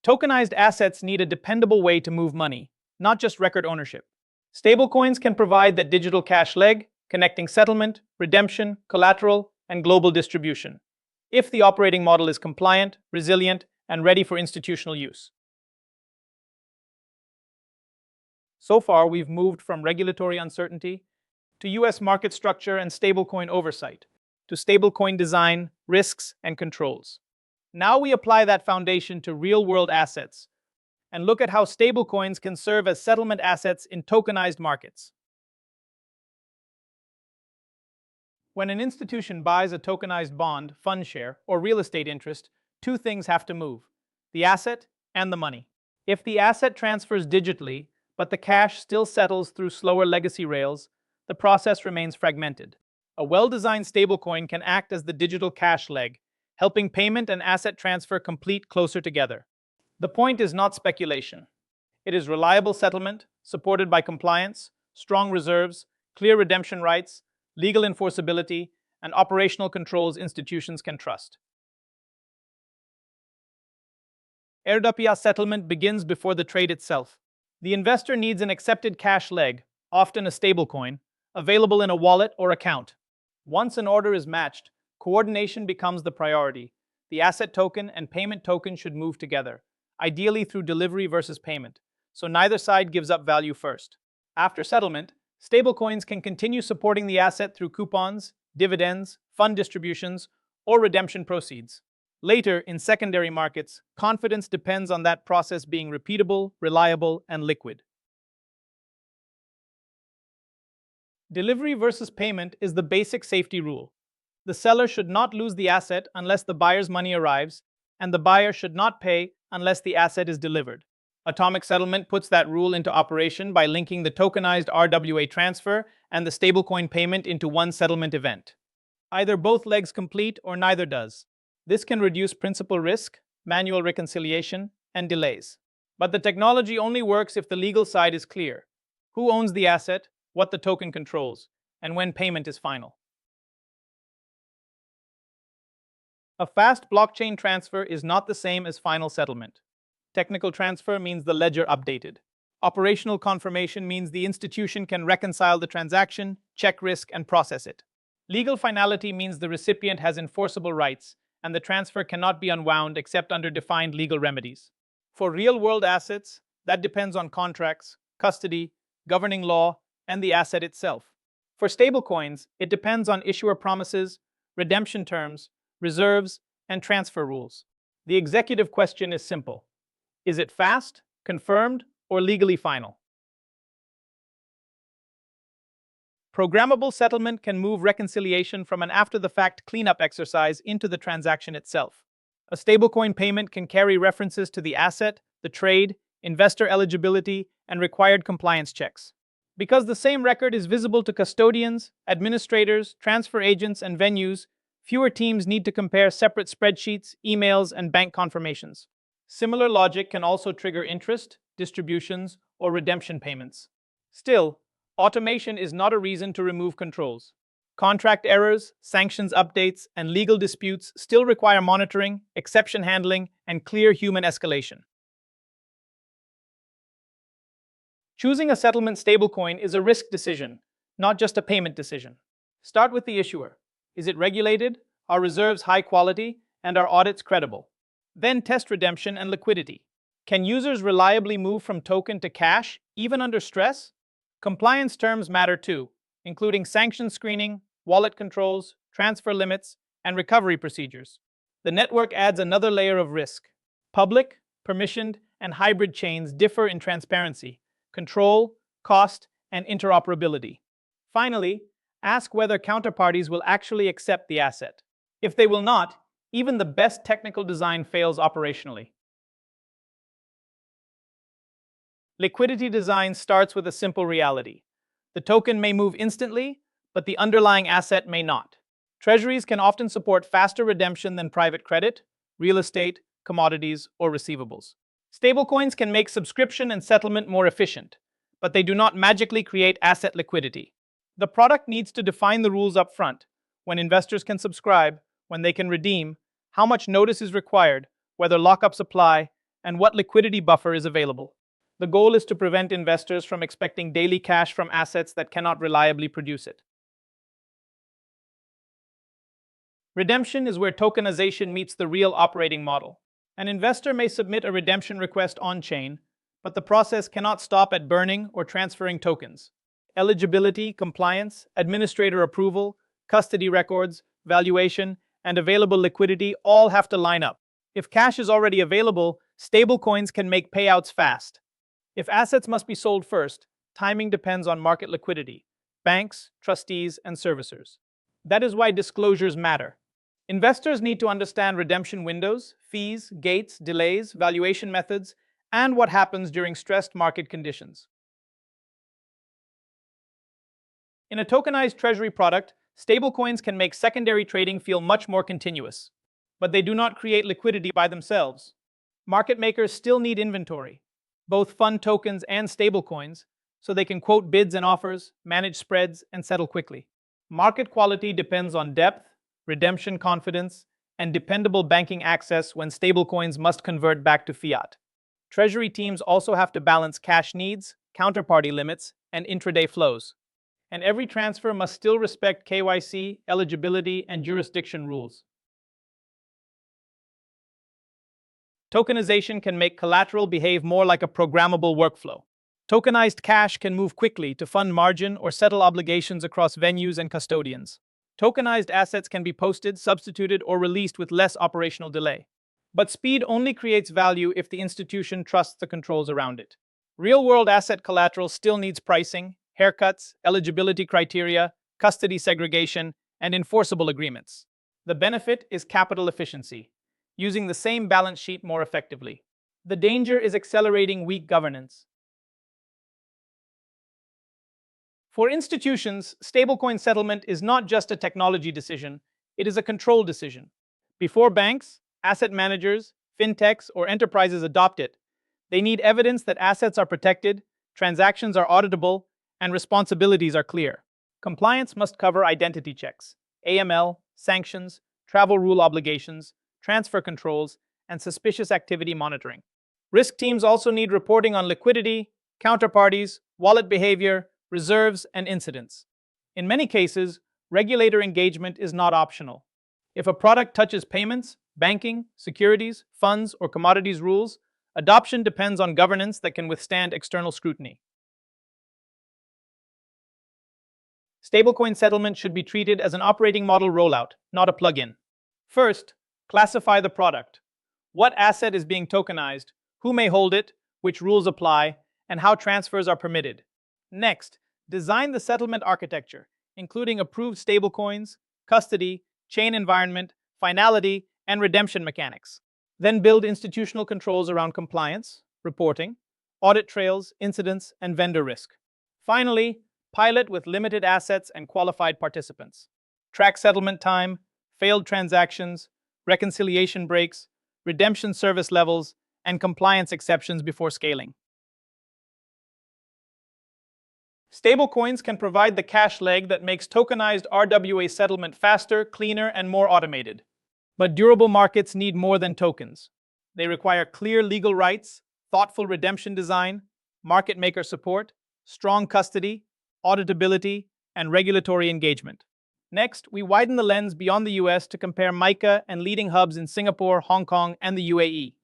Tokenized assets need a dependable way to move money, not just record ownership. Stablecoins can provide that digital cash leg, connecting settlement, redemption, collateral, and global distribution, if the operating model is compliant, resilient, and ready for institutional use. So far, we've moved from regulatory uncertainty to US market structure and stablecoin oversight, to stablecoin design, risks, and controls. Now we apply that foundation to real-world assets and look at how stablecoins can serve as settlement assets in tokenized markets. When an institution buys a tokenized bond, fund share, or real estate interest, two things have to move: the asset and the money. If the asset transfers digitally, but the cash still settles through slower legacy rails, the process remains fragmented. A well-designed stablecoin can act as the digital cash leg, helping payment and asset transfer complete closer together. The point is not speculation. It is reliable settlement, supported by compliance, strong reserves, clear redemption rights, legal enforceability, and operational controls institutions can trust. RWA settlement begins before the trade itself. The investor needs an accepted cash leg, often a stablecoin, available in a wallet or account. Once an order is matched, coordination becomes the priority. The asset token and payment token should move together, ideally through delivery versus payment, so neither side gives up value first. After settlement, stablecoins can continue supporting the asset through coupons, dividends, fund distributions, or redemption proceeds. Later, in secondary markets, confidence depends on that process being repeatable, reliable, and liquid. Delivery versus payment is the basic safety rule. The seller should not lose the asset unless the buyer's money arrives, and the buyer should not pay unless the asset is delivered. Atomic settlement puts that rule into operation by linking the tokenized RWA transfer and the stablecoin payment into one settlement event. Either both legs complete or neither does. This can reduce principal risk, manual reconciliation, and delays. But the technology only works if the legal side is clear: who owns the asset, what the token controls, and when payment is final. A fast blockchain transfer is not the same as final settlement. Technical transfer means the ledger updated. Operational confirmation means the institution can reconcile the transaction, check risk, and process it. Legal finality means the recipient has enforceable rights, and the transfer cannot be unwound except under defined legal remedies. For real-world assets, that depends on contracts, custody, governing law, and the asset itself. For stablecoins, it depends on issuer promises, redemption terms, reserves, and transfer rules. The executive question is simple: is it fast, confirmed, or legally final? Programmable settlement can move reconciliation from an after-the-fact cleanup exercise into the transaction itself. A stablecoin payment can carry references to the asset, the trade, investor eligibility, and required compliance checks. Because the same record is visible to custodians, administrators, transfer agents, and venues, fewer teams need to compare separate spreadsheets, emails, and bank confirmations. Similar logic can also trigger interest, distributions, or redemption payments. Still, automation is not a reason to remove controls. Contract errors, sanctions updates, and legal disputes still require monitoring, exception handling, and clear human escalation. Choosing a settlement stablecoin is a risk decision, not just a payment decision. Start with the issuer. Is it regulated? Are reserves high quality? And are audits credible? Then test redemption and liquidity. Can users reliably move from token to cash, even under stress? Compliance terms matter too, including sanction screening, wallet controls, transfer limits, and recovery procedures. The network adds another layer of risk. Public, permissioned, and hybrid chains differ in transparency, control, cost, and interoperability. Finally, ask whether counterparties will actually accept the asset. If they will not, even the best technical design fails operationally. Liquidity design starts with a simple reality. The token may move instantly, but the underlying asset may not. Treasuries can often support faster redemption than private credit, real estate, commodities, or receivables. Stablecoins can make subscription and settlement more efficient, but they do not magically create asset liquidity. The product needs to define the rules up front: when investors can subscribe, when they can redeem, how much notice is required, whether lockups apply, and what liquidity buffer is available. The goal is to prevent investors from expecting daily cash from assets that cannot reliably produce it. Redemption is where tokenization meets the real operating model. An investor may submit a redemption request on-chain, but the process cannot stop at burning or transferring tokens. Eligibility, compliance, administrator approval, custody records, valuation, and available liquidity all have to line up. If cash is already available, stablecoins can make payouts fast. If assets must be sold first, timing depends on market liquidity, banks, trustees, and servicers. That is why disclosures matter. Investors need to understand redemption windows, fees, gates, delays, valuation methods, and what happens during stressed market conditions. In a tokenized treasury product, stablecoins can make secondary trading feel much more continuous. But they do not create liquidity by themselves. Market makers still need inventory, both fund tokens and stablecoins, so they can quote bids and offers, manage spreads, and settle quickly. Market quality depends on depth, redemption confidence, and dependable banking access when stablecoins must convert back to fiat. Treasury teams also have to balance cash needs, counterparty limits, and intraday flows. And every transfer must still respect KYC, eligibility, and jurisdiction rules. Tokenization can make collateral behave more like a programmable workflow. Tokenized cash can move quickly to fund margin or settle obligations across venues and custodians. Tokenized assets can be posted, substituted, or released with less operational delay. But speed only creates value if the institution trusts the controls around it. Real-world asset collateral still needs pricing, haircuts, eligibility criteria, custody segregation, and enforceable agreements. The benefit is capital efficiency, using the same balance sheet more effectively. The danger is accelerating weak governance. For institutions, stablecoin settlement is not just a technology decision, it is a control decision. Before banks, asset managers, fintechs, or enterprises adopt it, they need evidence that assets are protected, transactions are auditable, and responsibilities are clear. Compliance must cover identity checks, AML, sanctions, travel rule obligations, transfer controls, and suspicious activity monitoring. Risk teams also need reporting on liquidity, counterparties, wallet behavior, reserves, and incidents. In many cases, regulator engagement is not optional. If a product touches payments, banking, securities, funds, or commodities rules, adoption depends on governance that can withstand external scrutiny. Stablecoin settlement should be treated as an operating model rollout, not a plugin. First, classify the product. What asset is being tokenized, who may hold it, which rules apply, and how transfers are permitted. Next, design the settlement architecture, including approved stablecoins, custody, chain environment, finality, and redemption mechanics. Then build institutional controls around compliance, reporting, audit trails, incidents, and vendor risk. Finally, pilot with limited assets and qualified participants. Track settlement time, failed transactions, reconciliation breaks, redemption service levels, and compliance exceptions before scaling. Stablecoins can provide the cash leg that makes tokenized RWA settlement faster, cleaner, and more automated. But durable markets need more than tokens. They require clear legal rights, thoughtful redemption design, market maker support, strong custody, auditability, and regulatory engagement. Next, we widen the lens beyond the US to compare MiCA and leading hubs in Singapore, Hong Kong, and the UAE.